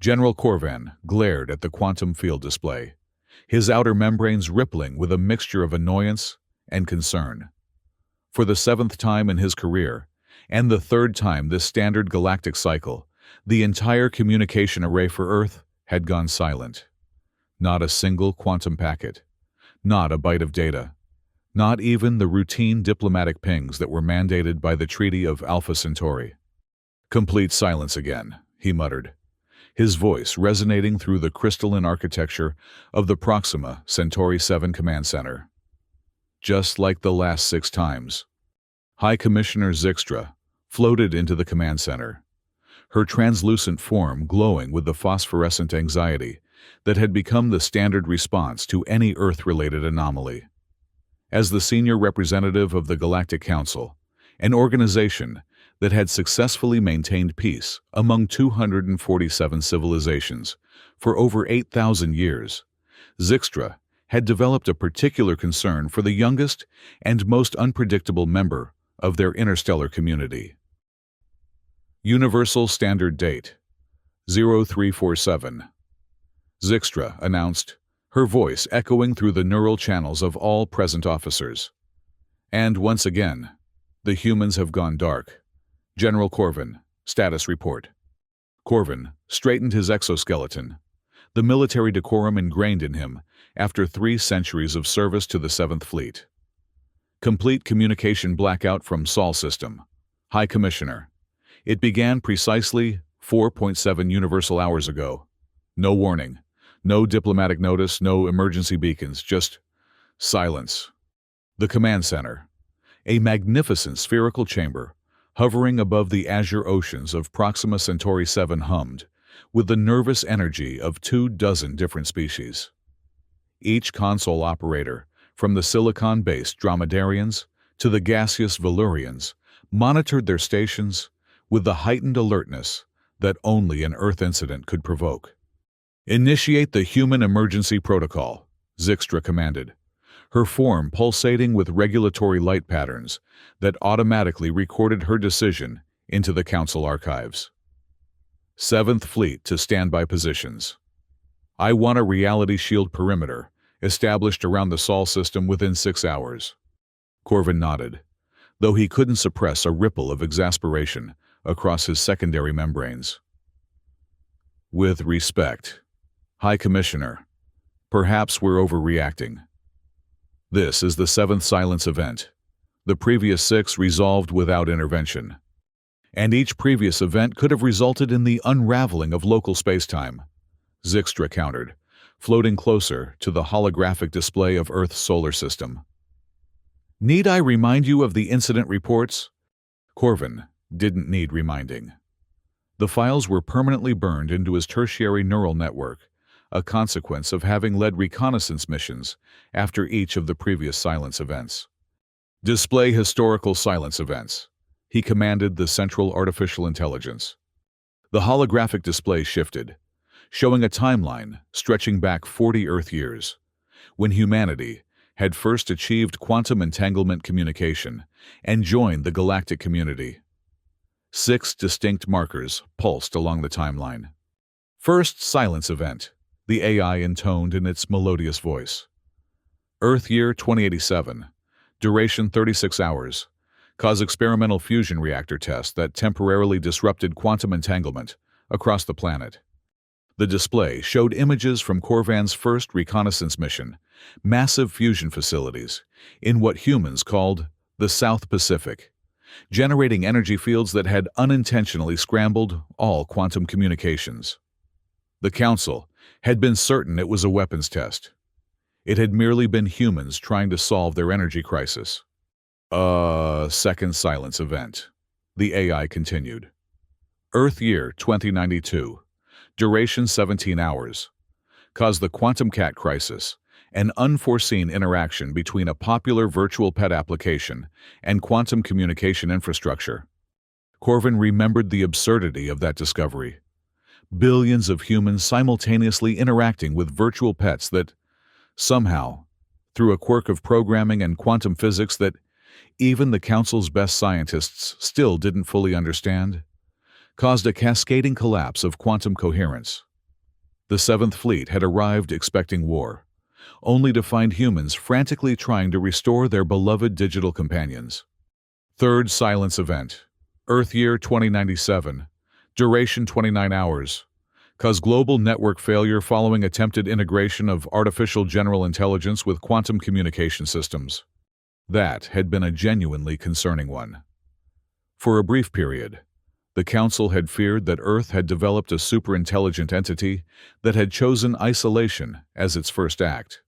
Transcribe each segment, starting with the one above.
General Corvan glared at the quantum field display, his outer membranes rippling with a mixture of annoyance and concern. For the seventh time in his career, and the third time this standard galactic cycle, the entire communication array for Earth had gone silent. Not a single quantum packet, not a byte of data, not even the routine diplomatic pings that were mandated by the Treaty of Alpha Centauri. Complete silence again, he muttered, his voice resonating through the crystalline architecture of the Proxima Centauri 7 Command Center. Just like the last 6 times, High Commissioner Zixtra floated into the command center, her translucent form glowing with the phosphorescent anxiety that had become the standard response to any Earth-related anomaly. As the senior representative of the Galactic Council, an organization that had successfully maintained peace among 247 civilizations for over 8,000 years, Zixtra had developed a particular concern for the youngest and most unpredictable member of their interstellar community. Universal Standard Date 0347. Zixtra announced, her voice echoing through the neural channels of all present officers. And once again, the humans have gone dark. General Corvan, status report. Corvan straightened his exoskeleton, the military decorum ingrained in him after 3 centuries of service to the 7th Fleet. Complete communication blackout from Sol system. High Commissioner. It began precisely 4.7 universal hours ago. No warning, no diplomatic notice, no emergency beacons, just silence. The command center, a magnificent spherical chamber hovering above the azure oceans of Proxima Centauri 7, hummed with the nervous energy of 24 different species. Each console operator, from the silicon-based dromedarians to the gaseous Valurians, monitored their stations with the heightened alertness that only an Earth incident could provoke. Initiate the human emergency protocol, Zixtra commanded, her form pulsating with regulatory light patterns that automatically recorded her decision into the Council archives. 7th Fleet to standby positions. I want a reality shield perimeter established around the Sol system within 6 hours. Corvan nodded, though he couldn't suppress a ripple of exasperation across his secondary membranes. With respect, High Commissioner, perhaps we're overreacting. This is the 7th silence event. The previous 6 resolved without intervention. And each previous event could have resulted in the unraveling of local spacetime, Zixtra countered, floating closer to the holographic display of Earth's solar system. Need I remind you of the incident reports? Corvan didn't need reminding. The files were permanently burned into his tertiary neural network, a consequence of having led reconnaissance missions after each of the previous silence events. Display historical silence events, he commanded the Central Artificial Intelligence. The holographic display shifted, showing a timeline stretching back 40 Earth years, when humanity had first achieved quantum entanglement communication and joined the galactic community. 6 distinct markers pulsed along the timeline. First silence event, the AI intoned in its melodious voice. Earth year 2087, duration 36 hours, cause experimental fusion reactor test that temporarily disrupted quantum entanglement across the planet. The display showed images from Corvan's first reconnaissance mission, massive fusion facilities, in what humans called the South Pacific, generating energy fields that had unintentionally scrambled all quantum communications. The Council had been certain it was a weapons test. It had merely been humans trying to solve their energy crisis. Second silence event, the AI continued. Earth year 2092, duration 17 hours, caused the quantum cat crisis, an unforeseen interaction between a popular virtual pet application and quantum communication infrastructure. Corvan remembered the absurdity of that discovery. Billions of humans simultaneously interacting with virtual pets that, somehow, through a quirk of programming and quantum physics that even the Council's best scientists still didn't fully understand, caused a cascading collapse of quantum coherence. The Seventh Fleet had arrived expecting war, only to find humans frantically trying to restore their beloved digital companions. Third silence event. Earth year 2097. Duration 29 hours. Cause global network failure following attempted integration of artificial general intelligence with quantum communication systems. That had been a genuinely concerning one. For a brief period, the Council had feared that Earth had developed a superintelligent entity that had chosen isolation as its first act.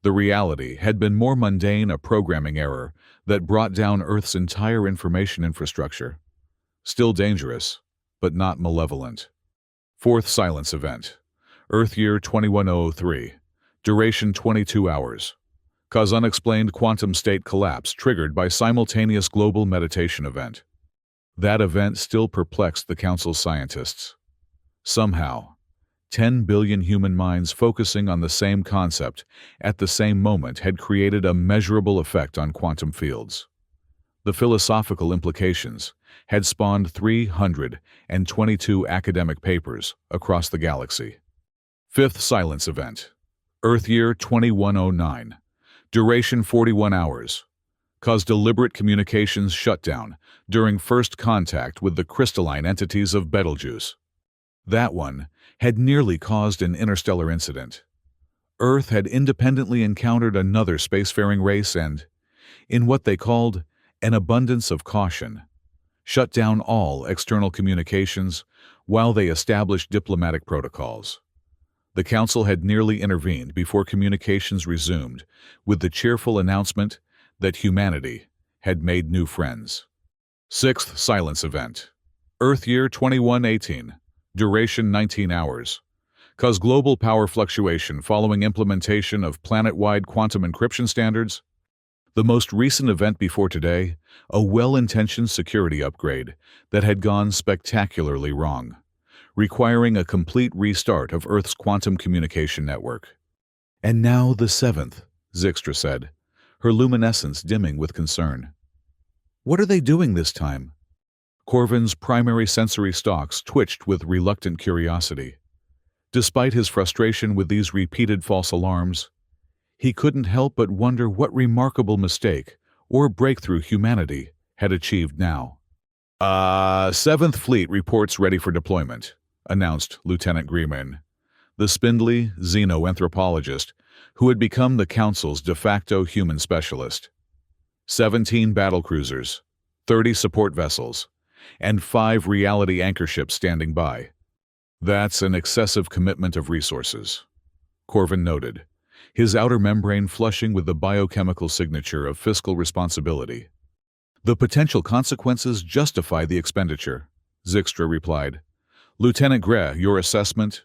The reality had been more mundane, a programming error that brought down Earth's entire information infrastructure. Still dangerous, but not malevolent. Fourth silence event. Earth year 21003. Duration 22 hours. Cause unexplained quantum state collapse triggered by simultaneous global meditation event. That event still perplexed the Council's scientists. Somehow, 10 billion human minds focusing on the same concept at the same moment had created a measurable effect on quantum fields. The philosophical implications had spawned 322 academic papers across the galaxy. Fifth silence event. Earth year 2109. Duration 41 hours. Caused deliberate communications shutdown during first contact with the crystalline entities of Betelgeuse. That one had nearly caused an interstellar incident. Earth had independently encountered another spacefaring race and, in what they called an abundance of caution, shut down all external communications while they established diplomatic protocols. The Council had nearly intervened before communications resumed with the cheerful announcement that humanity had made new friends. Sixth silence event. Earth year 2118. Duration 19 hours. Cause global power fluctuation following implementation of planet-wide quantum encryption standards. The most recent event before today, a well-intentioned security upgrade that had gone spectacularly wrong, requiring a complete restart of Earth's quantum communication network. And now the seventh, Zixtra said, her luminescence dimming with concern. What are they doing this time? Corvin's primary sensory stalks twitched with reluctant curiosity. Despite his frustration with these repeated false alarms, he couldn't help but wonder what remarkable mistake or breakthrough humanity had achieved now. Seventh Fleet reports ready for deployment, announced Lieutenant Greeman, the spindly xenoanthropologist who had become the Council's de facto human specialist. 17 battlecruisers, 30 support vessels, and 5 reality anchor ships standing by. That's an excessive commitment of resources, Corvin noted, his outer membrane flushing with the biochemical signature of fiscal responsibility. The potential consequences justify the expenditure, Zixtra replied. Lieutenant Gre, your assessment?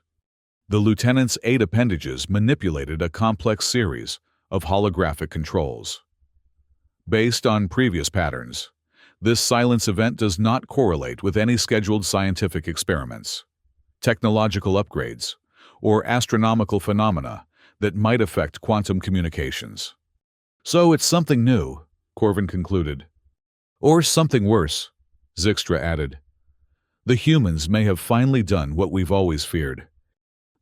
The lieutenant's 8 appendages manipulated a complex series of holographic controls. Based on previous patterns, this silence event does not correlate with any scheduled scientific experiments, technological upgrades, or astronomical phenomena that might affect quantum communications. So it's something new, Corvin concluded. Or something worse, Zixtra added. The humans may have finally done what we've always feared.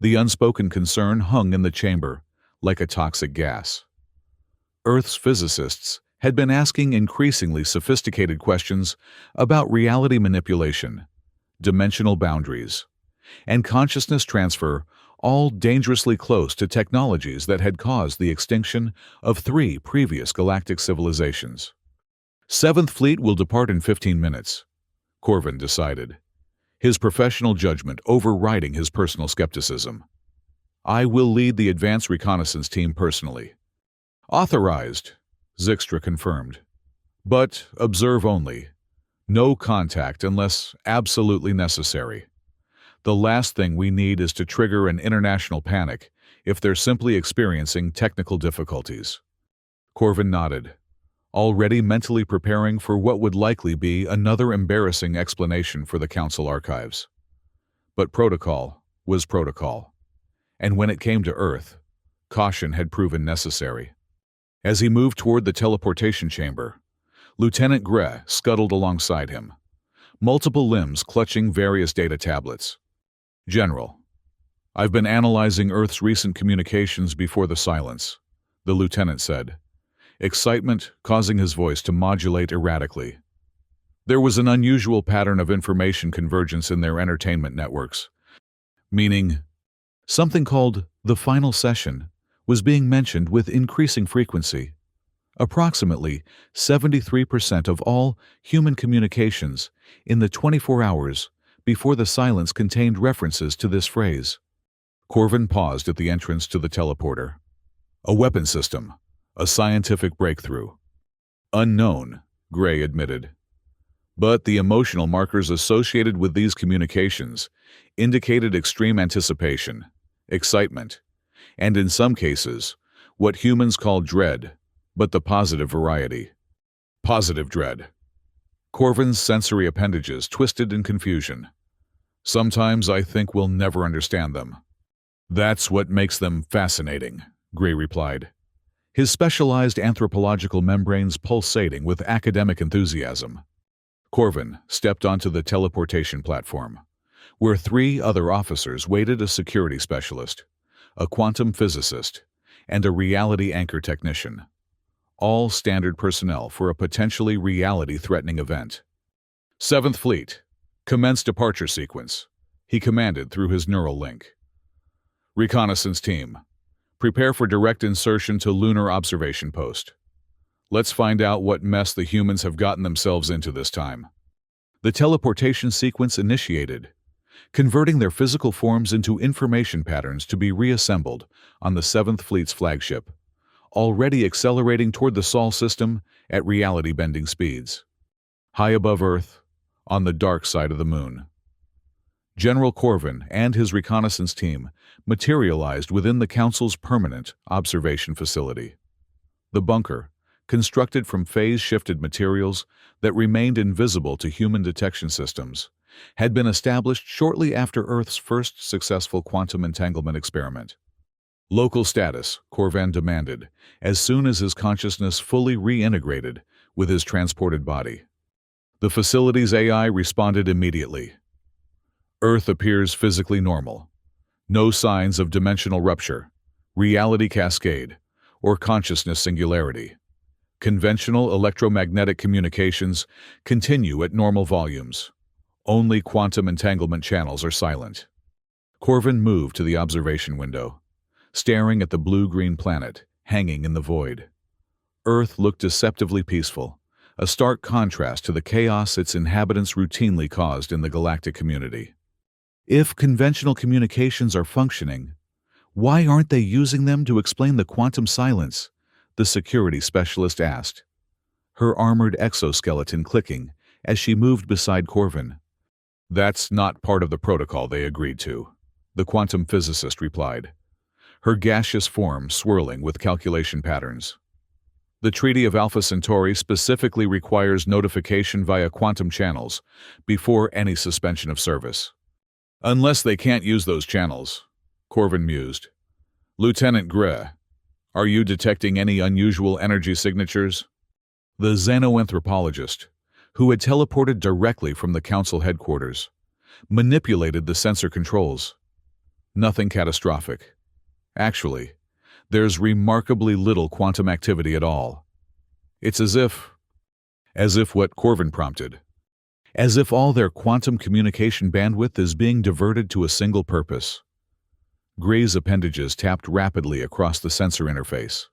The unspoken concern hung in the chamber, like a toxic gas. Earth's physicists had been asking increasingly sophisticated questions about reality manipulation, dimensional boundaries, and consciousness transfer, all dangerously close to technologies that had caused the extinction of 3 previous galactic civilizations. Seventh Fleet will depart in 15 minutes, Corvin decided, his professional judgment overriding his personal skepticism. I will lead the advanced reconnaissance team personally. Authorized, Zixtra confirmed. But observe only. No contact unless absolutely necessary. The last thing we need is to trigger an international panic if they're simply experiencing technical difficulties. Corvin nodded, already mentally preparing for what would likely be another embarrassing explanation for the Council archives. But protocol was protocol, and when it came to Earth, caution had proven necessary. As he moved toward the teleportation chamber, Lieutenant Gre scuttled alongside him, multiple limbs clutching various data tablets. General, "I've been analyzing Earth's recent communications before the silence," the lieutenant said, excitement causing his voice to modulate erratically. There was an unusual pattern of information convergence in their entertainment networks, meaning something called the final session was being mentioned with increasing frequency. Approximately 73% of all human communications in the 24 hours before the silence contained references to this phrase. Corvin paused at the entrance to the teleporter. "A weapon system. A scientific breakthrough." "Unknown," Gray admitted. But the emotional markers associated with these communications indicated extreme anticipation, excitement, and in some cases, what humans call dread, but the positive variety. Positive dread. Corvin's sensory appendages twisted in confusion. "Sometimes I think we'll never understand them." "That's what makes them fascinating," Gray replied, his specialized anthropological membranes pulsating with academic enthusiasm. Corvin stepped onto the teleportation platform, where 3 other officers waited: a security specialist, a quantum physicist, and a reality anchor technician. All standard personnel for a potentially reality-threatening event. "Seventh Fleet, commence departure sequence," he commanded through his neural link. "Reconnaissance team, prepare for direct insertion to Lunar Observation Post. Let's find out what mess the humans have gotten themselves into this time." The teleportation sequence initiated, converting their physical forms into information patterns to be reassembled on the 7th Fleet's flagship, already accelerating toward the Sol system at reality-bending speeds. High above Earth, on the dark side of the Moon, General Corvin and his reconnaissance team materialized within the Council's permanent observation facility. The bunker, constructed from phase-shifted materials that remained invisible to human detection systems, had been established shortly after Earth's first successful quantum entanglement experiment. "Local status," Corvin demanded, as soon as his consciousness fully reintegrated with his transported body. The facility's AI responded immediately. "Earth appears physically normal. No signs of dimensional rupture, reality cascade, or consciousness singularity. Conventional electromagnetic communications continue at normal volumes. Only quantum entanglement channels are silent." Corvin moved to the observation window, staring at the blue-green planet hanging in the void. Earth looked deceptively peaceful, a stark contrast to the chaos its inhabitants routinely caused in the galactic community. If conventional communications are functioning, why aren't they using them to explain the quantum silence? The security specialist asked, her armored exoskeleton clicking as she moved beside Corvin. "That's not part of the protocol they agreed to," the quantum physicist replied, her gaseous form swirling with calculation patterns. "The Treaty of Alpha Centauri specifically requires notification via quantum channels before any suspension of service." "Unless they can't use those channels," Corvin mused. "Lieutenant Gray, are you detecting any unusual energy signatures?" The xenoanthropologist, who had teleported directly from the Council headquarters, manipulated the sensor controls. "Nothing catastrophic. Actually, there's remarkably little quantum activity at all. It's as if what?" Corvin prompted. "As if all their quantum communication bandwidth is being diverted to a single purpose." Gray's appendages tapped rapidly across the sensor interface.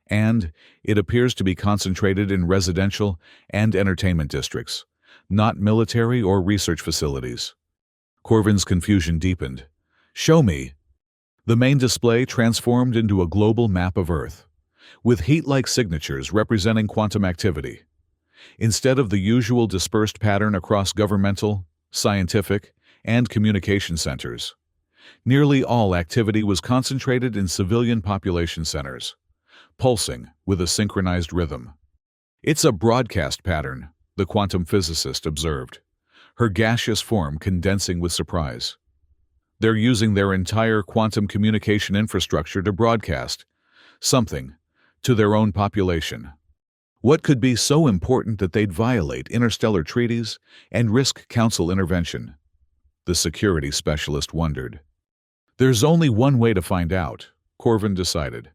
"And it appears to be concentrated in residential and entertainment districts, not military or research facilities." Corvin's confusion deepened. "Show me." The main display transformed into a global map of Earth, with heat-like signatures representing quantum activity. Instead of the usual dispersed pattern across governmental, scientific, and communication centers, nearly all activity was concentrated in civilian population centers, pulsing with a synchronized rhythm. "It's a broadcast pattern," the quantum physicist observed, her gaseous form condensing with surprise. "They're using their entire quantum communication infrastructure to broadcast something to their own population. What could be so important that they'd violate interstellar treaties and risk Council intervention?" The security specialist wondered. There's only one way to find out, Corvin decided.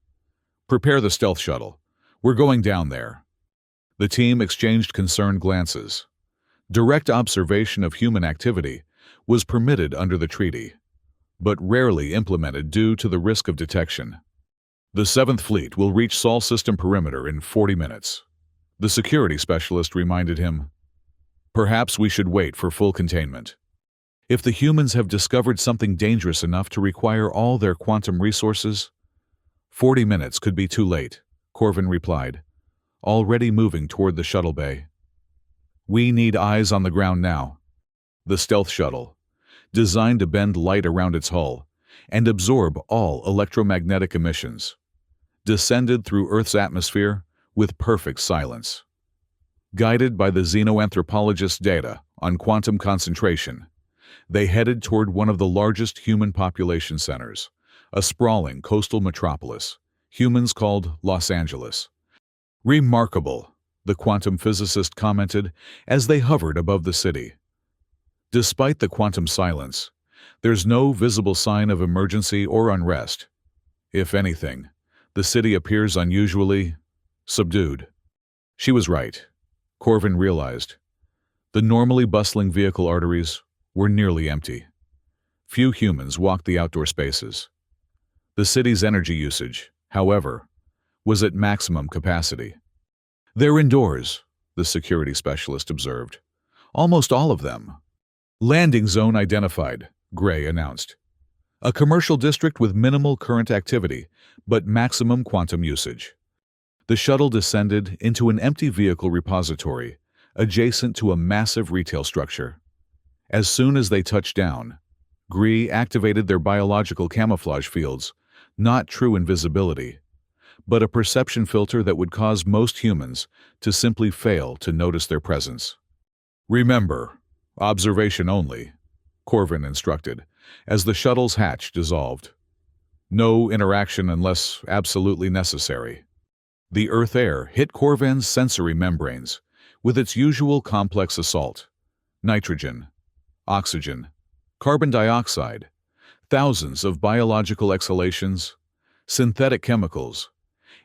Prepare the stealth shuttle. We're going down there. The team exchanged concerned glances. Direct observation of human activity was permitted under the treaty, but rarely implemented due to the risk of detection. The 7th Fleet will reach Sol system perimeter in 40 minutes. The security specialist reminded him. Perhaps we should wait for full containment. If the humans have discovered something dangerous enough to require all their quantum resources, 40 minutes could be too late, Corvin replied, already moving toward the shuttle bay. We need eyes on the ground now. The stealth shuttle, designed to bend light around its hull and absorb all electromagnetic emissions, descended through Earth's atmosphere with perfect silence. Guided by the xenoanthropologist's data on quantum concentration, they headed toward one of the largest human population centers, a sprawling coastal metropolis, humans called Los Angeles. Remarkable, the quantum physicist commented as they hovered above the city. Despite the quantum silence, there's no visible sign of emergency or unrest. If anything, the city appears unusually subdued. She was right, Corvin realized. The normally bustling vehicle arteries were nearly empty. Few humans walked the outdoor spaces. The city's energy usage, however, was at maximum capacity. They're indoors, the security specialist observed. Almost all of them. Landing zone identified, Gray announced. A commercial district with minimal current activity, but maximum quantum usage. The shuttle descended into an empty vehicle repository, adjacent to a massive retail structure. As soon as they touched down, Gray activated their biological camouflage fields, not true invisibility, but a perception filter that would cause most humans to simply fail to notice their presence. Remember, observation only, Corvin instructed, as the shuttle's hatch dissolved. No interaction unless absolutely necessary. The Earth air hit Corvin's sensory membranes with its usual complex assault. Nitrogen, oxygen, carbon dioxide, thousands of biological exhalations, synthetic chemicals,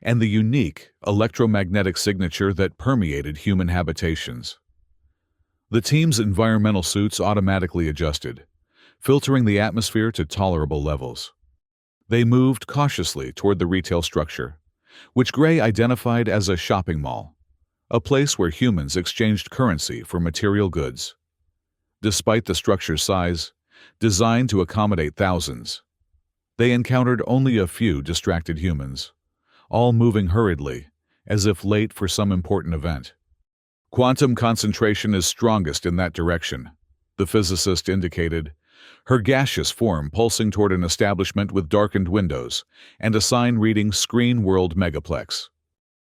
and the unique electromagnetic signature that permeated human habitations. The team's environmental suits automatically adjusted, filtering the atmosphere to tolerable levels. They moved cautiously toward the retail structure, which Gray identified as a shopping mall, a place where humans exchanged currency for material goods. Despite the structure's size, designed to accommodate thousands, they encountered only a few distracted humans, all moving hurriedly, as if late for some important event. Quantum concentration is strongest in that direction, the physicist indicated, her gaseous form pulsing toward an establishment with darkened windows and a sign reading Screen World Megaplex.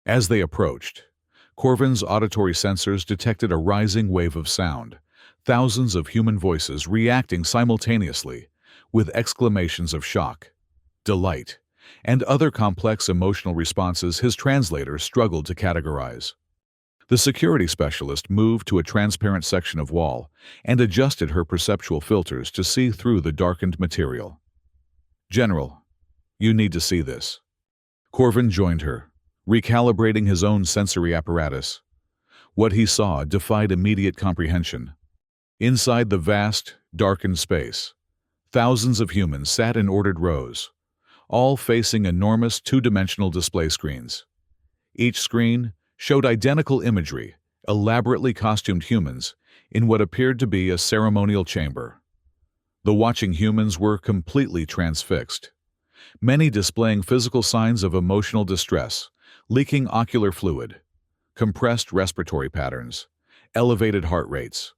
As they approached, Corvin's auditory sensors detected a rising wave of sound, thousands of human voices reacting simultaneously, with exclamations of shock, delight, and other complex emotional responses his translator struggled to categorize. The security specialist moved to a transparent section of wall and adjusted her perceptual filters to see through the darkened material. General, you need to see this. Corvin joined her, recalibrating his own sensory apparatus. What he saw defied immediate comprehension. Inside the vast, darkened space, thousands of humans sat in ordered rows, all facing enormous two-dimensional display screens. Each screen showed identical imagery, elaborately costumed humans, in what appeared to be a ceremonial chamber. The watching humans were completely transfixed, many displaying physical signs of emotional distress, leaking ocular fluid, compressed respiratory patterns, elevated heart rates.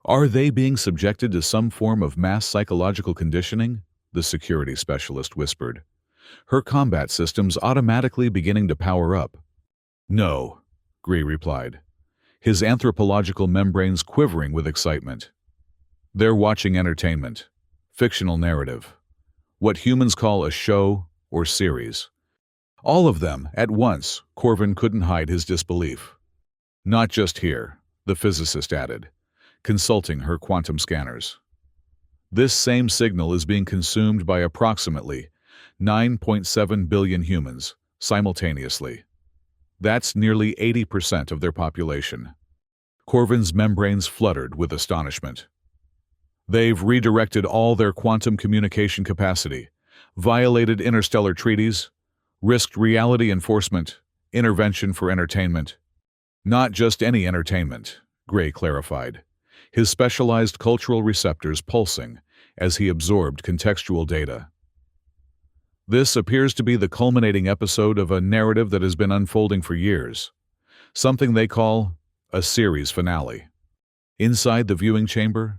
Are they being subjected to some form of mass psychological conditioning? The security specialist whispered, her combat systems automatically beginning to power up. No, Gray replied, his anthropological membranes quivering with excitement. They're watching entertainment, fictional narrative, what humans call a show or series. All of them at once, Corvin couldn't hide his disbelief. Not just here, the physicist added, consulting her quantum scanners. This same signal is being consumed by approximately 9.7 billion humans simultaneously. That's nearly 80% of their population. Corvin's membranes fluttered with astonishment. They've redirected all their quantum communication capacity, violated interstellar treaties, risked reality enforcement, intervention for entertainment. Not just any entertainment, Gray clarified, his specialized cultural receptors pulsing as he absorbed contextual data. This appears to be the culminating episode of a narrative that has been unfolding for years, something they call a series finale. Inside the viewing chamber,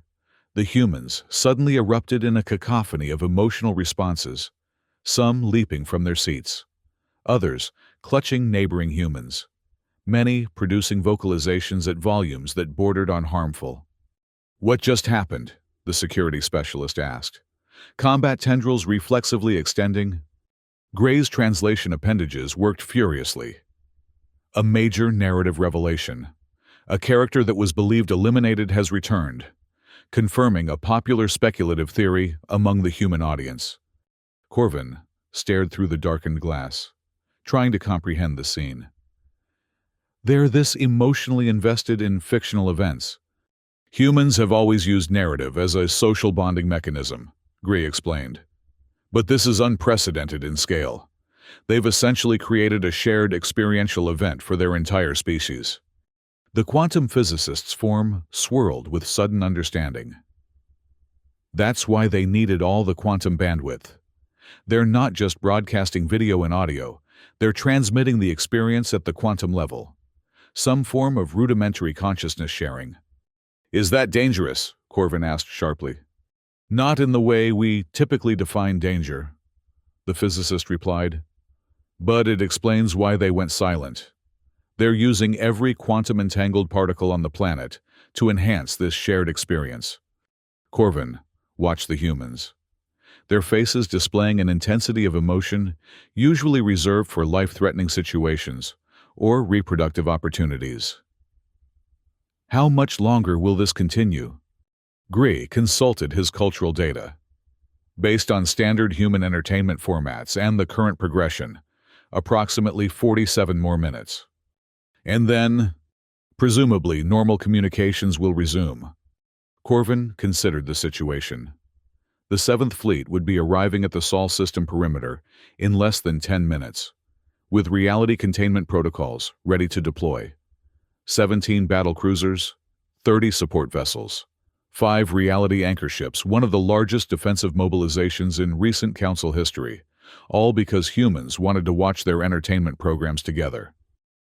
the humans suddenly erupted in a cacophony of emotional responses, some leaping from their seats, others clutching neighboring humans, many producing vocalizations at volumes that bordered on harmful. "What just happened?" the security specialist asked. Combat tendrils reflexively extending. Gray's translation appendages worked furiously. A major narrative revelation. A character that was believed eliminated has returned, confirming a popular speculative theory among the human audience. Corvin stared through the darkened glass, trying to comprehend the scene. They're this emotionally invested in fictional events. Humans have always used narrative as a social bonding mechanism, Gray explained. But this is unprecedented in scale. They've essentially created a shared experiential event for their entire species. The quantum physicists' form swirled with sudden understanding. That's why they needed all the quantum bandwidth. They're not just broadcasting video and audio, they're transmitting the experience at the quantum level. Some form of rudimentary consciousness sharing. "Is that dangerous?" Corvin asked sharply. "Not in the way we typically define danger," the physicist replied. "But it explains why they went silent. They're using every quantum-entangled particle on the planet to enhance this shared experience." Corvin watched the humans, their faces displaying an intensity of emotion usually reserved for life-threatening situations or reproductive opportunities. How much longer will this continue? Gray consulted his cultural data. Based on standard human entertainment formats and the current progression, approximately 47 more minutes. And then, presumably, normal communications will resume. Corvin considered the situation. The 7th Fleet would be arriving at the Sol system perimeter in less than 10 minutes, with reality containment protocols ready to deploy. 17 battle cruisers, 30 support vessels, 5 reality anchor ships, one of the largest defensive mobilizations in recent Council history, all because humans wanted to watch their entertainment programs together.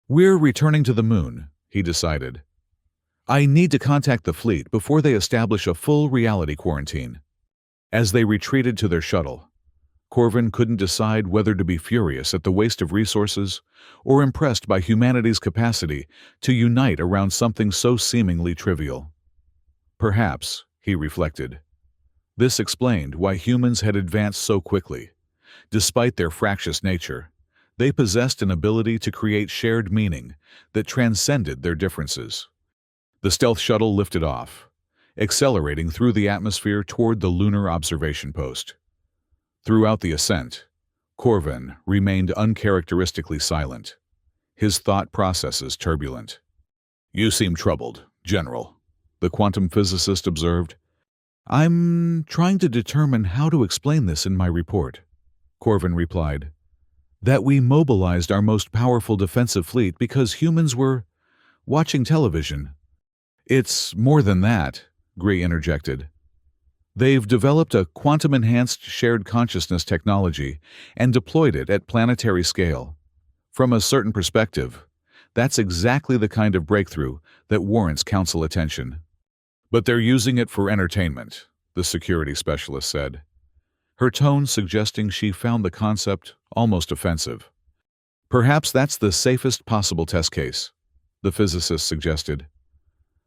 "We're returning to the moon," he decided. "I need to contact the fleet before they establish a full reality quarantine." As they retreated to their shuttle, Corvin couldn't decide whether to be furious at the waste of resources or impressed by humanity's capacity to unite around something so seemingly trivial. Perhaps, he reflected, this explained why humans had advanced so quickly. Despite their fractious nature, they possessed an ability to create shared meaning that transcended their differences. The stealth shuttle lifted off, accelerating through the atmosphere toward the lunar observation post. Throughout the ascent, Corvin remained uncharacteristically silent, his thought processes turbulent. "You seem troubled, General," the quantum physicist observed. "I'm trying to determine how to explain this in my report," Corvin replied. "That we mobilized our most powerful defensive fleet because humans were watching television." "It's more than that," Gray interjected. "They've developed a quantum-enhanced shared consciousness technology and deployed it at planetary scale. From a certain perspective, that's exactly the kind of breakthrough that warrants Council attention." "But they're using it for entertainment," the security specialist said, her tone suggesting she found the concept almost offensive. "Perhaps that's the safest possible test case," the physicist suggested.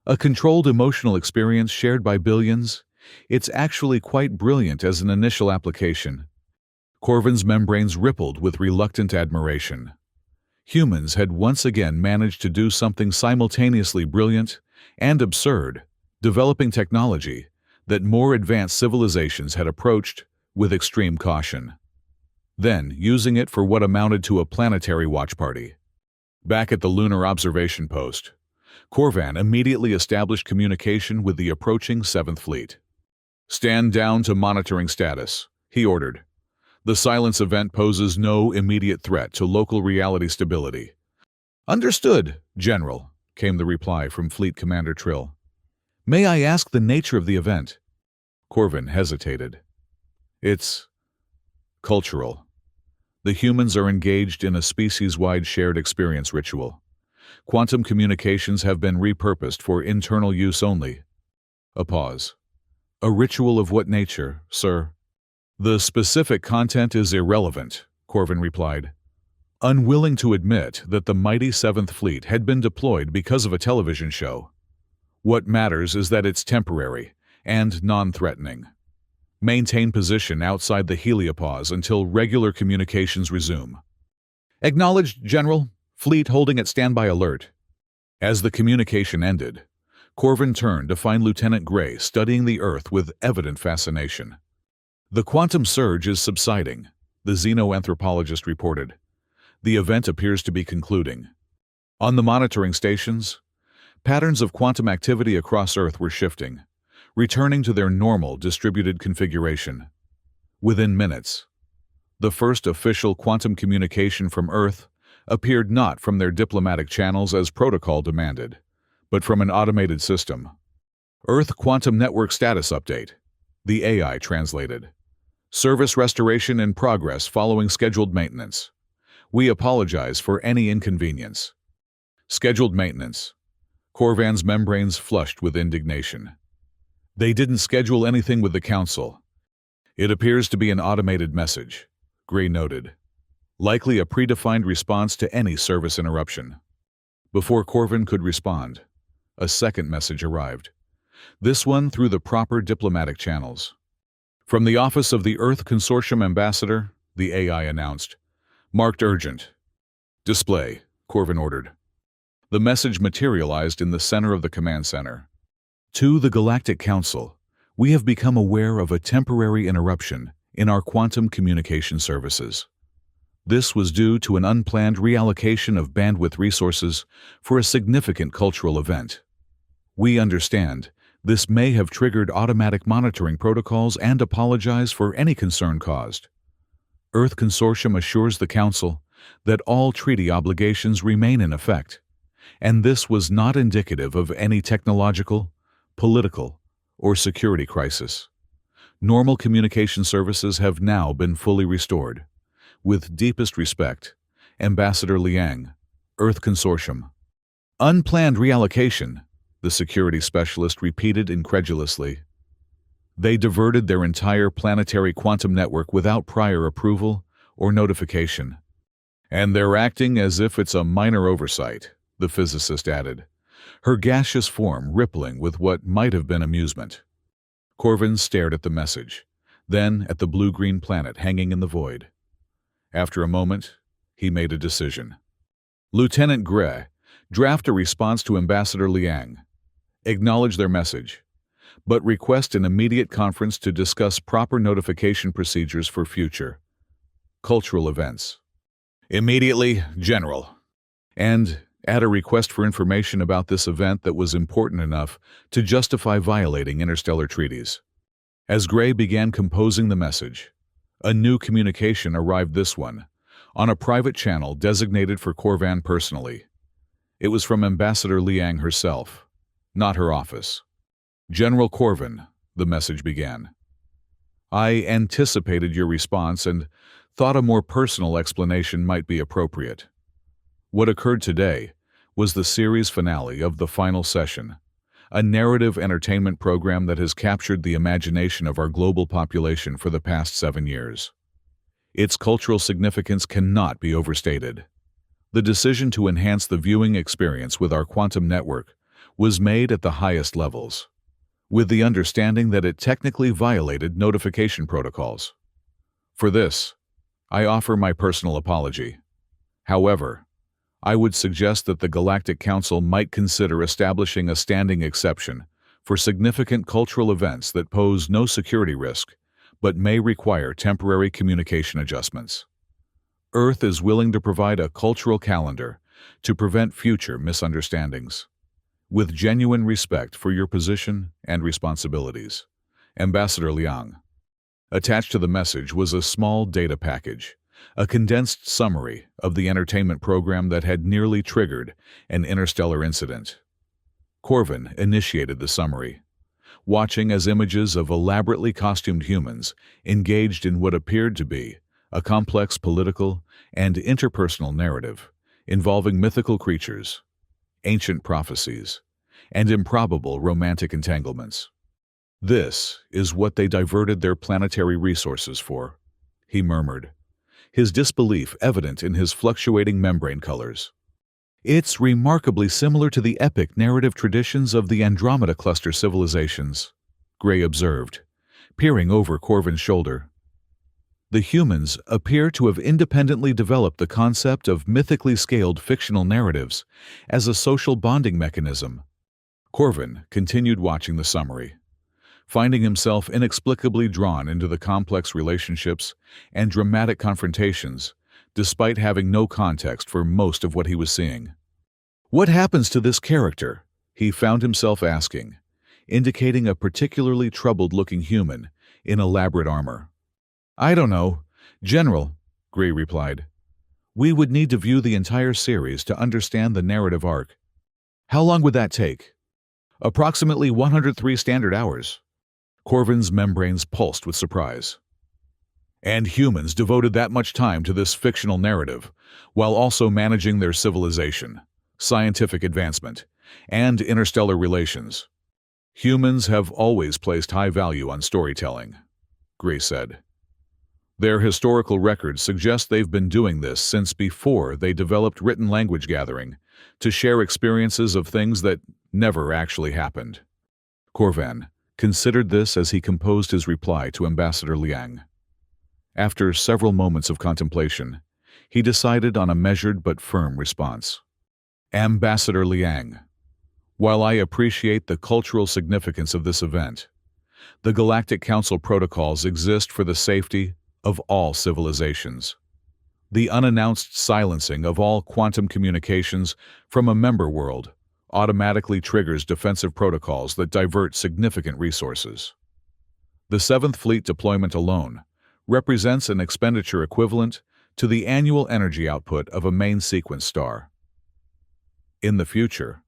"A controlled emotional experience shared by billions, it's actually quite brilliant as an initial application." Corvin's membranes rippled with reluctant admiration. Humans had once again managed to do something simultaneously brilliant and absurd, developing technology that more advanced civilizations had approached with extreme caution. Then, using it for what amounted to a planetary watch party. Back at the lunar observation post, Corvan immediately established communication with the approaching Seventh Fleet. "Stand down to monitoring status," he ordered. "The silence event poses no immediate threat to local reality stability." "Understood, General," came the reply from Fleet Commander Trill. "May I ask the nature of the event?" Corvan hesitated. "It's cultural. The humans are engaged in a species-wide shared experience ritual. Quantum communications have been repurposed for internal use only." A pause. "A ritual of what nature, sir?" "The specific content is irrelevant," Corvan replied, unwilling to admit that the mighty Seventh Fleet had been deployed because of a television show. "What matters is that it's temporary and non-threatening. Maintain position outside the heliopause until regular communications resume." "Acknowledged, General. Fleet holding at standby alert." As the communication ended, Corvan turned to find Lieutenant Gray studying the Earth with evident fascination. "The quantum surge is subsiding," the xenoanthropologist reported. "The event appears to be concluding." On the monitoring stations, patterns of quantum activity across Earth were shifting, returning to their normal distributed configuration. Within minutes, the first official quantum communication from Earth appeared not from their diplomatic channels as protocol demanded, but from an automated system. "Earth Quantum Network Status Update," the AI translated. "Service restoration in progress following scheduled maintenance. We apologize for any inconvenience." Scheduled maintenance. Corvan's membranes flushed with indignation. "They didn't schedule anything with the Council. It appears to be an automated message," Gray noted. "Likely a predefined response to any service interruption." Before Corvan could respond, a second message arrived. This one through the proper diplomatic channels. "From the Office of the Earth Consortium Ambassador," the AI announced. "Marked urgent." "Display," Corvan ordered. The message materialized in the center of the command center. "To the Galactic Council, we have become aware of a temporary interruption in our quantum communication services. This was due to an unplanned reallocation of bandwidth resources for a significant cultural event. We understand this may have triggered automatic monitoring protocols and apologize for any concern caused. Earth Consortium assures the Council that all treaty obligations remain in effect, and this was not indicative of any technological, political, or security crisis. Normal communication services have now been fully restored. With deepest respect, Ambassador Liang, Earth Consortium." "Unplanned reallocation," the security specialist repeated incredulously. "They diverted their entire planetary quantum network without prior approval or notification. And they're acting as if it's a minor oversight," the physicist added, her gaseous form rippling with what might have been amusement. Corvan stared at the message, then at the blue-green planet hanging in the void. After a moment, he made a decision. "Lieutenant Gray, draft a response to Ambassador Liang. Acknowledge their message, but request an immediate conference to discuss proper notification procedures for future cultural events." "Immediately, General." "And add a request for information about this event that was important enough to justify violating interstellar treaties." As Gray began composing the message, a new communication arrived, this one, on a private channel designated for Corvan personally. It was from Ambassador Liang herself, not her office. "General Corvan," the message began. "I anticipated your response and thought a more personal explanation might be appropriate. What occurred today was the series finale of the final session, a narrative entertainment program that has captured the imagination of our global population for the past 7 years. Its cultural significance cannot be overstated. The decision to enhance the viewing experience with our quantum network was made at the highest levels, with the understanding that it technically violated notification protocols. For this, I offer my personal apology. However, I would suggest that the Galactic Council might consider establishing a standing exception for significant cultural events that pose no security risk but may require temporary communication adjustments. Earth is willing to provide a cultural calendar to prevent future misunderstandings. With genuine respect for your position and responsibilities. Ambassador Liang. Attached to the message was a small data package, a condensed summary of the entertainment program that had nearly triggered an interstellar incident. Corvin initiated the summary, watching as images of elaborately costumed humans engaged in what appeared to be a complex political and interpersonal narrative involving mythical creatures, ancient prophecies, and improbable romantic entanglements. This is what they diverted their planetary resources for, he murmured, his disbelief evident in his fluctuating membrane colors. It's remarkably similar to the epic narrative traditions of the Andromeda Cluster civilizations, Gray observed, peering over Corvin's shoulder. The humans appear to have independently developed the concept of mythically scaled fictional narratives as a social bonding mechanism. Corvin continued watching the summary, finding himself inexplicably drawn into the complex relationships and dramatic confrontations, despite having no context for most of what he was seeing. What happens to this character? He found himself asking, indicating a particularly troubled-looking human in elaborate armor. I don't know, General, Gray replied. We would need to view the entire series to understand the narrative arc. How long would that take? Approximately 103 standard hours. Corvin's membranes pulsed with surprise. And humans devoted that much time to this fictional narrative, while also managing their civilization, scientific advancement, and interstellar relations. Humans have always placed high value on storytelling, Gray said. Their historical records suggest they've been doing this since before they developed written language gathering to share experiences of things that never actually happened. Corvin considered this as he composed his reply to Ambassador Liang. After several moments of contemplation, he decided on a measured but firm response. Ambassador Liang, while I appreciate the cultural significance of this event, the Galactic Council protocols exist for the safety of all civilizations. The unannounced silencing of all quantum communications from a member world automatically triggers defensive protocols that divert significant resources. The 7th Fleet deployment alone represents an expenditure equivalent to the annual energy output of a main sequence star. In the future,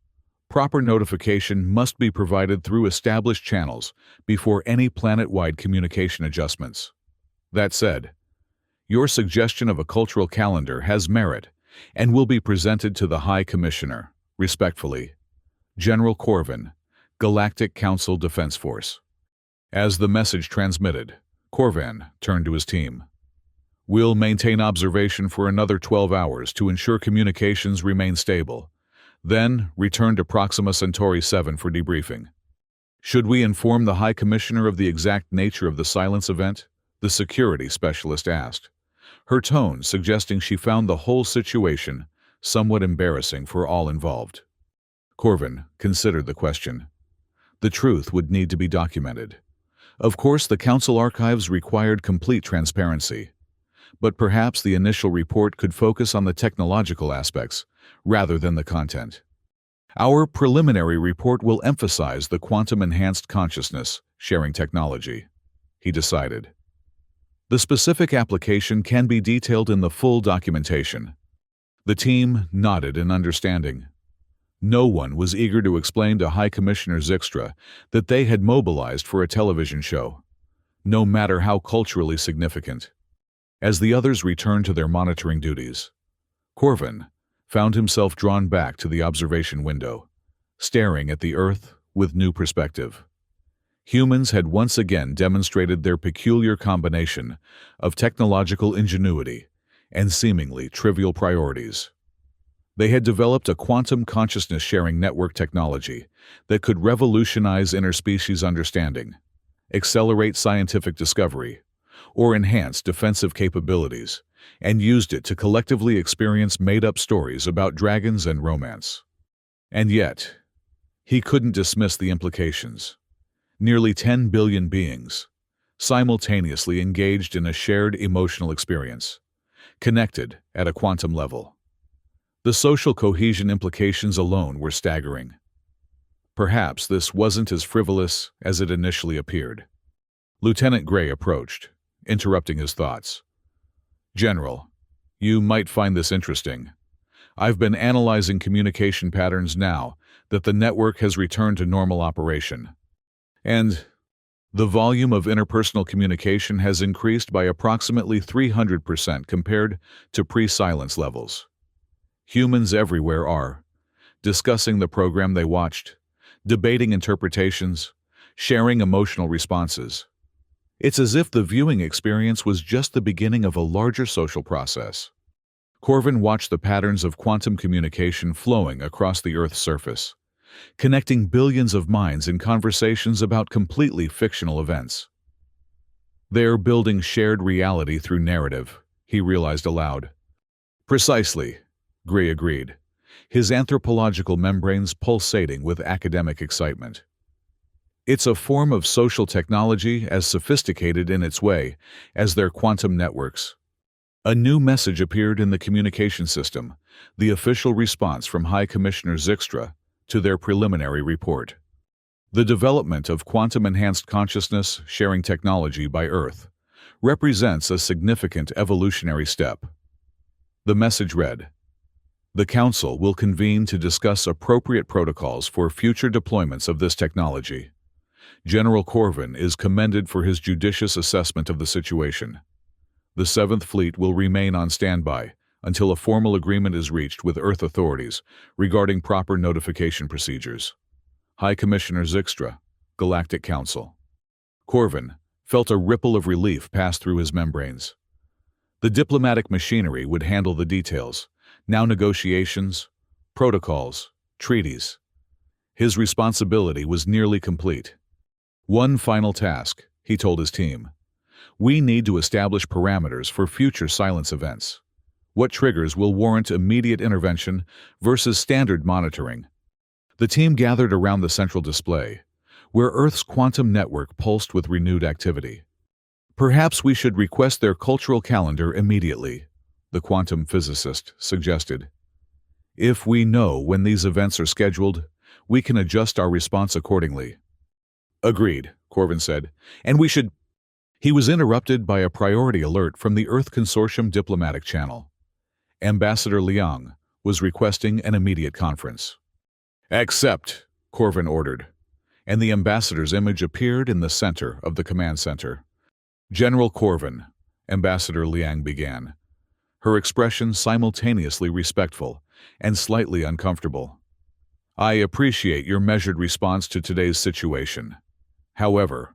proper notification must be provided through established channels before any planet-wide communication adjustments. That said, your suggestion of a cultural calendar has merit and will be presented to the High Commissioner, respectfully, General Corvin, Galactic Council Defense Force. As the message transmitted, Corvin turned to his team. We'll maintain observation for another 12 hours to ensure communications remain stable, then return to Proxima Centauri 7 for debriefing. Should we inform the High Commissioner of the exact nature of the silence event? The security specialist asked, her tone suggesting she found the whole situation somewhat embarrassing for all involved. Corvin considered the question. The truth would need to be documented. Of course, the Council archives required complete transparency, but perhaps the initial report could focus on the technological aspects rather than the content. Our preliminary report will emphasize the quantum-enhanced consciousness sharing technology, he decided. The specific application can be detailed in the full documentation. The team nodded in understanding. No one was eager to explain to High Commissioner Zixtra that they had mobilized for a television show, no matter how culturally significant. As the others returned to their monitoring duties, Corvin found himself drawn back to the observation window, staring at the Earth with new perspective. Humans had once again demonstrated their peculiar combination of technological ingenuity and seemingly trivial priorities. They had developed a quantum consciousness-sharing network technology that could revolutionize interspecies understanding, accelerate scientific discovery, or enhance defensive capabilities, and used it to collectively experience made-up stories about dragons and romance. And yet, He couldn't dismiss the implications. Nearly 10 billion beings, simultaneously engaged in a shared emotional experience, connected at a quantum level. The social cohesion implications alone were staggering. Perhaps this wasn't as frivolous as it initially appeared. Lieutenant Gray approached, interrupting his thoughts. "General, you might find this interesting. I've been analyzing communication patterns now that the network has returned to normal operation. And the volume of interpersonal communication has increased by approximately 300% compared to pre-silence levels. Humans everywhere are discussing the program they watched, debating interpretations, sharing emotional responses. It's as if the viewing experience was just the beginning of a larger social process." Corvin watched the patterns of quantum communication flowing across the Earth's surface, connecting billions of minds in conversations about completely fictional events. "They're building shared reality through narrative," he realized aloud. "Precisely," Gray agreed, his anthropological membranes pulsating with academic excitement. "It's a form of social technology as sophisticated in its way as their quantum networks." A new message appeared in the communication system, the official response from High Commissioner Zixtra to their preliminary report. The development of quantum-enhanced consciousness sharing technology by Earth represents a significant evolutionary step. The message read, "The Council will convene to discuss appropriate protocols for future deployments of this technology. General Corvin is commended for his judicious assessment of the situation. The Seventh Fleet will remain on standby until a formal agreement is reached with Earth authorities regarding proper notification procedures. High Commissioner Zixtra, Galactic Council." Corvin felt a ripple of relief pass through his membranes. The diplomatic machinery would handle the details, now negotiations, protocols, treaties. His responsibility was nearly complete. "One final task," he told his team. "We need to establish parameters for future silence events. What triggers will warrant immediate intervention versus standard monitoring?" The team gathered around the central display, where Earth's quantum network pulsed with renewed activity. "Perhaps we should request their cultural calendar immediately," the quantum physicist suggested. "If we know when these events are scheduled, we can adjust our response accordingly." "Agreed," Corvin said, "and we should—" He was interrupted by a priority alert from the Earth Consortium diplomatic channel. Ambassador Liang was requesting an immediate conference. "Accept," Corvin ordered, and the ambassador's image appeared in the center of the command center. "General Corvin," Ambassador Liang began, her expression simultaneously respectful and slightly uncomfortable. "I appreciate your measured response to today's situation. However,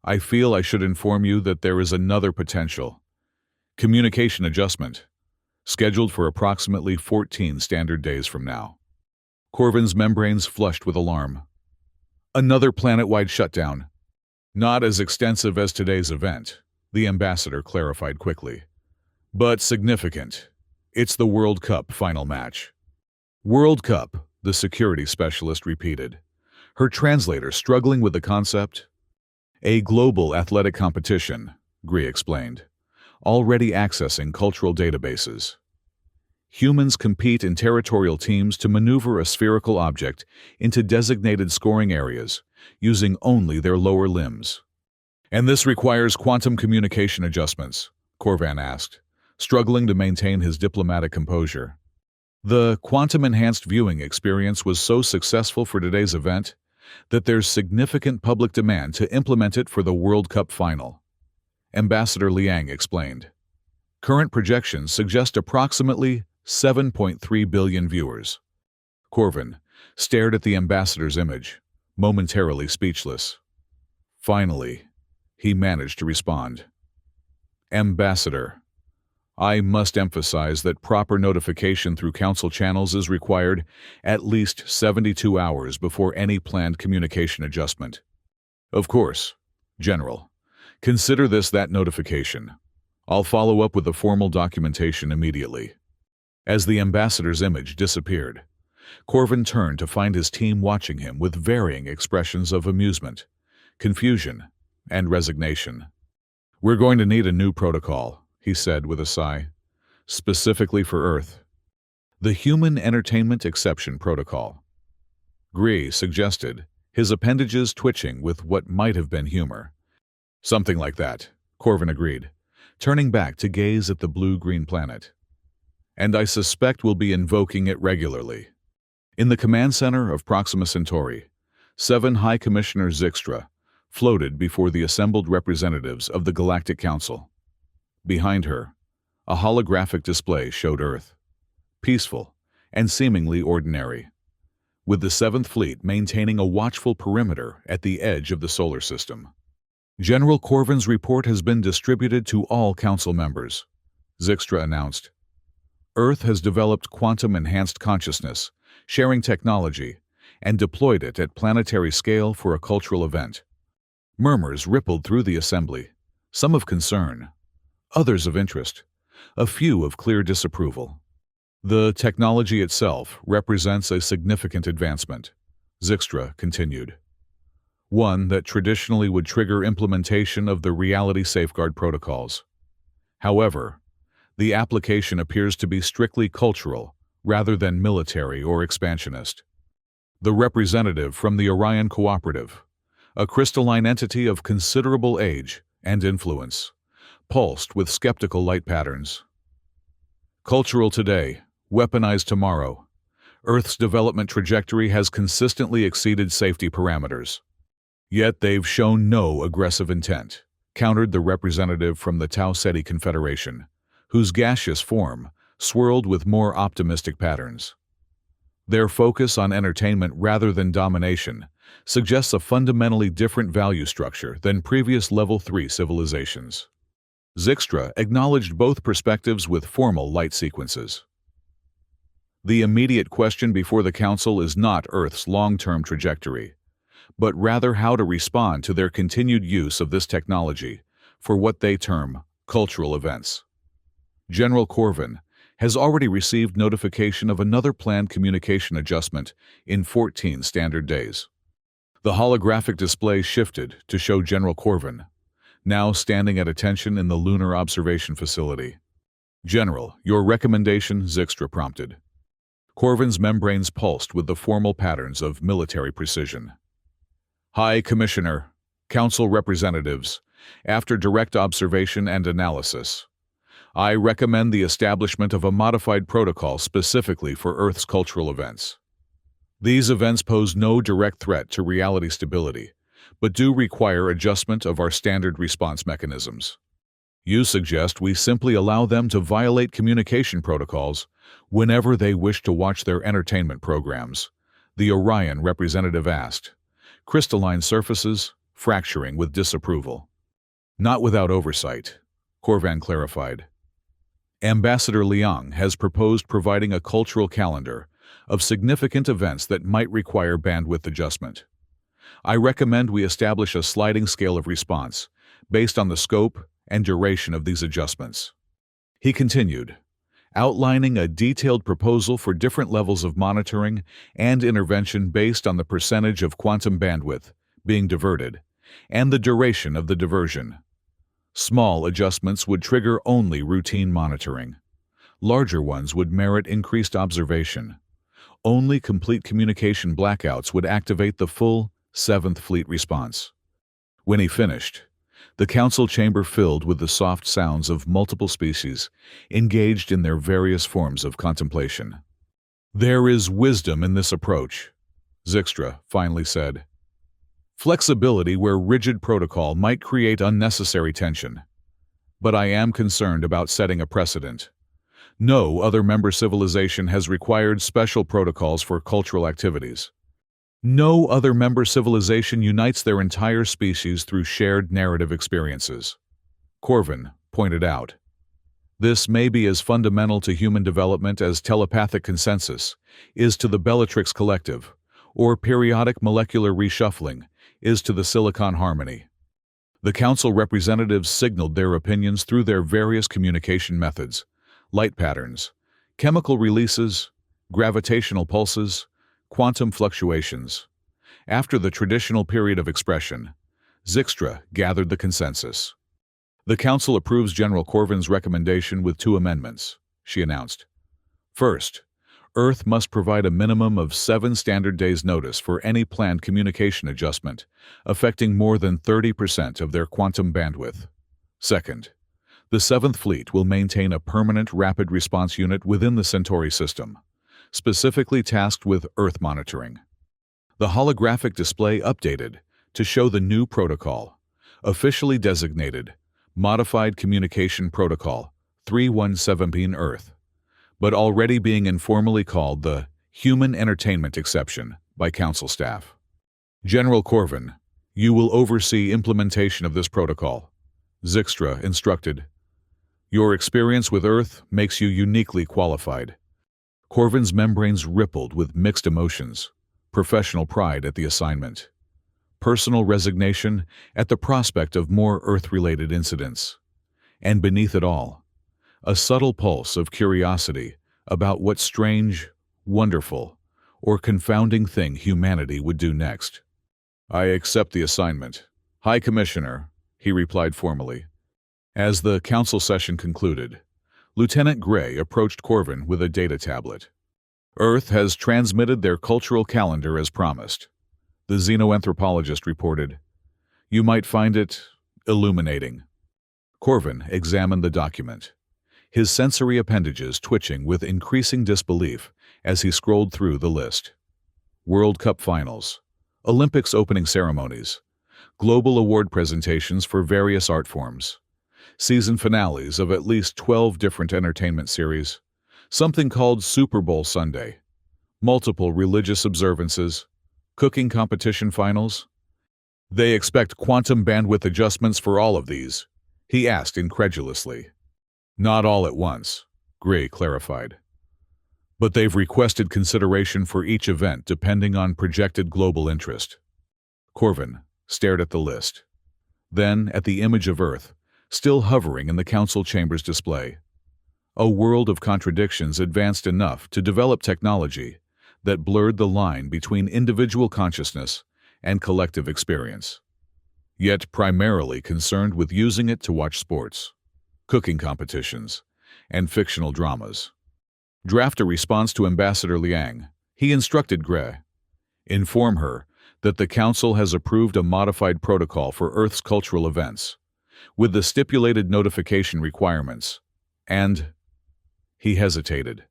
I feel I should inform you that there is another potential communication adjustment, scheduled for approximately 14 standard days from now." Corvin's membranes flushed with alarm. "Another planet-wide shutdown?" "Not as extensive as today's event," the ambassador clarified quickly. "But significant. It's the World Cup final match." "World Cup," the security specialist repeated, her translator struggling with the concept. "A global athletic competition," Gray explained, already accessing cultural databases. Humans compete in territorial teams to maneuver a spherical object into designated scoring areas, using only their lower limbs. "And this requires quantum communication adjustments?" Corvin asked, struggling to maintain his diplomatic composure. "The quantum-enhanced viewing experience was so successful for today's event that there's significant public demand to implement it for the World Cup final," Ambassador Liang explained. "Current projections suggest approximately 7.3 billion viewers." Corvin stared at the ambassador's image, momentarily speechless. Finally, he managed to respond. "Ambassador, I must emphasize that proper notification through council channels is required at least 72 hours before any planned communication adjustment. Of course, General, consider this that notification. I'll follow up with the formal documentation immediately." As the ambassador's image disappeared, Corvin turned to find his team watching him with varying expressions of amusement, confusion, and resignation. "We're going to need a new protocol," he said with a sigh, "specifically for Earth. The Human Entertainment Exception Protocol." Gree suggested, his appendages twitching with what might have been humor. "Something like that," Corvin agreed, turning back to gaze at the blue-green planet. "And I suspect we'll be invoking it regularly." In the command center of Proxima Centauri, 7 High Commissioner Zixtra floated before the assembled representatives of the Galactic Council. Behind her, a holographic display showed Earth, peaceful and seemingly ordinary, with the 7th Fleet maintaining a watchful perimeter at the edge of the solar system. "General Corvin's report has been distributed to all Council members," Zixtra announced. "Earth has developed quantum-enhanced consciousness, sharing technology, and deployed it at planetary scale for a cultural event." Murmurs rippled through the assembly, some of concern, others of interest, a few of clear disapproval. "The technology itself represents a significant advancement," Zixtra continued. "One that traditionally would trigger implementation of the reality safeguard protocols. However, the application appears to be strictly cultural rather than military or expansionist." The representative from the Orion Cooperative, a crystalline entity of considerable age and influence, pulsed with skeptical light patterns. "Cultural today, weaponized tomorrow. Earth's development trajectory has consistently exceeded safety parameters. Yet they've shown no aggressive intent," countered the representative from the Tau Ceti Confederation, whose gaseous form swirled with more optimistic patterns. "Their focus on entertainment rather than domination suggests a fundamentally different value structure than previous Level 3 civilizations." Zixtra acknowledged both perspectives with formal light sequences. "The immediate question before the Council is not Earth's long-term trajectory, but rather how to respond to their continued use of this technology for what they term cultural events. General Corvin has already received notification of another planned communication adjustment in 14 standard days." The holographic display shifted to show General Corvin, now standing at attention in the Lunar Observation Facility. "General, your recommendation," Zixtra prompted. Corvin's membranes pulsed with the formal patterns of military precision. "High Commissioner, Council Representatives, after direct observation and analysis, I recommend the establishment of a modified protocol specifically for Earth's cultural events. These events pose no direct threat to reality stability, but do require adjustment of our standard response mechanisms. You suggest we simply allow them to violate communication protocols whenever they wish to watch their entertainment programs," the Orion representative asked, crystalline surfaces fracturing with disapproval. "Not without oversight," Corvan clarified. "Ambassador Liang has proposed providing a cultural calendar of significant events that might require bandwidth adjustment. I recommend we establish a sliding scale of response based on the scope and duration of these adjustments." He continued, outlining a detailed proposal for different levels of monitoring and intervention based on the percentage of quantum bandwidth being diverted and the duration of the diversion. Small adjustments would trigger only routine monitoring. Larger ones would merit increased observation. Only complete communication blackouts would activate the full 7th Fleet response. When he finished, the council chamber filled with the soft sounds of multiple species engaged in their various forms of contemplation. "There is wisdom in this approach," Zixtra finally said. "Flexibility where rigid protocol might create unnecessary tension. But I am concerned about setting a precedent. No other member civilization has required special protocols for cultural activities. No other member civilization unites their entire species through shared narrative experiences," Corvin pointed out. "This may be as fundamental to human development as telepathic consensus is to the Bellatrix Collective, or periodic molecular reshuffling is to the Silicon Harmony." The council representatives signaled their opinions through their various communication methods, light patterns, chemical releases, gravitational pulses, quantum fluctuations. After the traditional period of expression, Zixtra gathered the consensus. The Council approves General Corvin's recommendation with 2 amendments, she announced. First, Earth must provide a minimum of 7 standard days' notice for any planned communication adjustment, affecting more than 30% of their quantum bandwidth. Second, the 7th Fleet will maintain a permanent rapid response unit within the Centauri system, specifically tasked with Earth monitoring. The holographic display updated to show the new protocol, officially designated Modified Communication Protocol 3117 Earth, but already being informally called the Human Entertainment Exception by Council staff. General Corvin, you will oversee implementation of this protocol, Zixtra instructed. Your experience with Earth makes you uniquely qualified. Corvin's membranes rippled with mixed emotions, professional pride at the assignment, personal resignation at the prospect of more Earth-related incidents, and beneath it all, a subtle pulse of curiosity about what strange, wonderful, or confounding thing humanity would do next. I accept the assignment, High Commissioner, he replied formally. As the council session concluded, Lieutenant Gray approached Corvin with a data tablet. Earth has transmitted their cultural calendar as promised, the xenoanthropologist reported. You might find it illuminating. Corvin examined the document, his sensory appendages twitching with increasing disbelief as he scrolled through the list. World Cup finals, Olympics opening ceremonies, global award presentations for various art forms, season finales of at least 12 different entertainment series, something called Super Bowl Sunday, multiple religious observances, cooking competition finals. They expect quantum bandwidth adjustments for all of these, he asked incredulously. Not all at once, Gray clarified. But they've requested consideration for each event depending on projected global interest. Corvin stared at the list, then at the image of Earth, still hovering in the council chamber's display. A world of contradictions advanced enough to develop technology that blurred the line between individual consciousness and collective experience, yet primarily concerned with using it to watch sports, cooking competitions, and fictional dramas. Draft a response to Ambassador Liang, he instructed Gray. Inform her that the Council has approved a modified protocol for Earth's cultural events, with the stipulated notification requirements, and... He hesitated,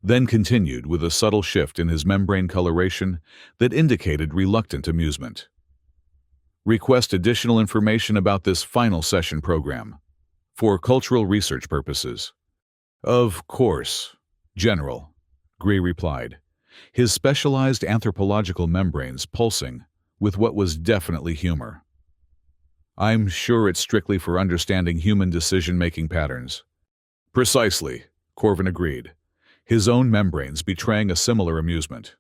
then continued with a subtle shift in his membrane coloration that indicated reluctant amusement. Request additional information about this final session program, for cultural research purposes. Of course, General, Gray replied, his specialized anthropological membranes pulsing with what was definitely humor. I'm sure it's strictly for understanding human decision-making patterns. Precisely, Corvin agreed, his own membranes betraying a similar amusement.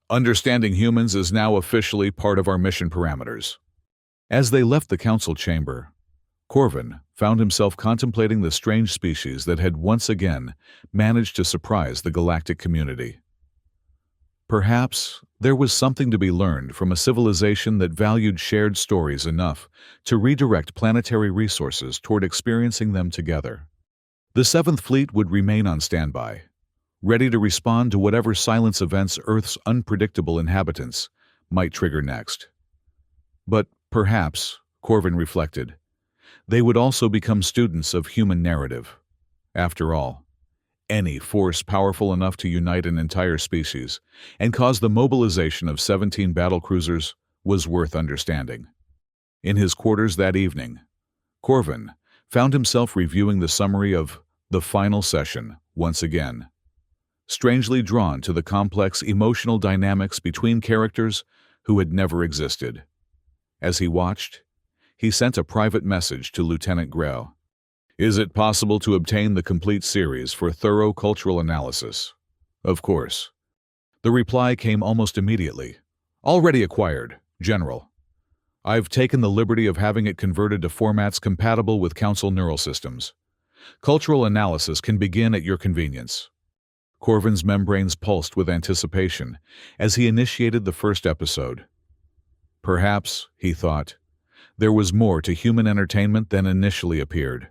Understanding humans is now officially part of our mission parameters. As they left the council chamber, Corvin found himself contemplating the strange species that had once again managed to surprise the galactic community. Perhaps there was something to be learned from a civilization that valued shared stories enough to redirect planetary resources toward experiencing them together. The 7th Fleet would remain on standby, ready to respond to whatever silence events Earth's unpredictable inhabitants might trigger next. But perhaps, Corvin reflected, they would also become students of human narrative. After all, any force powerful enough to unite an entire species and cause the mobilization of 17 battlecruisers was worth understanding. In his quarters that evening, Corvin found himself reviewing the summary of the final session once again, strangely drawn to the complex emotional dynamics between characters who had never existed. As he watched, he sent a private message to Lieutenant Gray. Is it possible to obtain the complete series for thorough cultural analysis? Of course. The reply came almost immediately. Already acquired, General. I've taken the liberty of having it converted to formats compatible with Council neural systems. Cultural analysis can begin at your convenience. Corvin's membranes pulsed with anticipation as he initiated the first episode. Perhaps, he thought, there was more to human entertainment than initially appeared.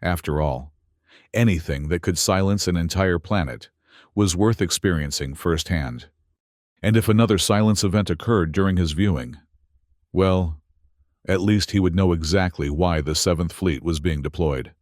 After all, anything that could silence an entire planet was worth experiencing firsthand. And if another silence event occurred during his viewing, well, at least he would know exactly why the Seventh Fleet was being deployed.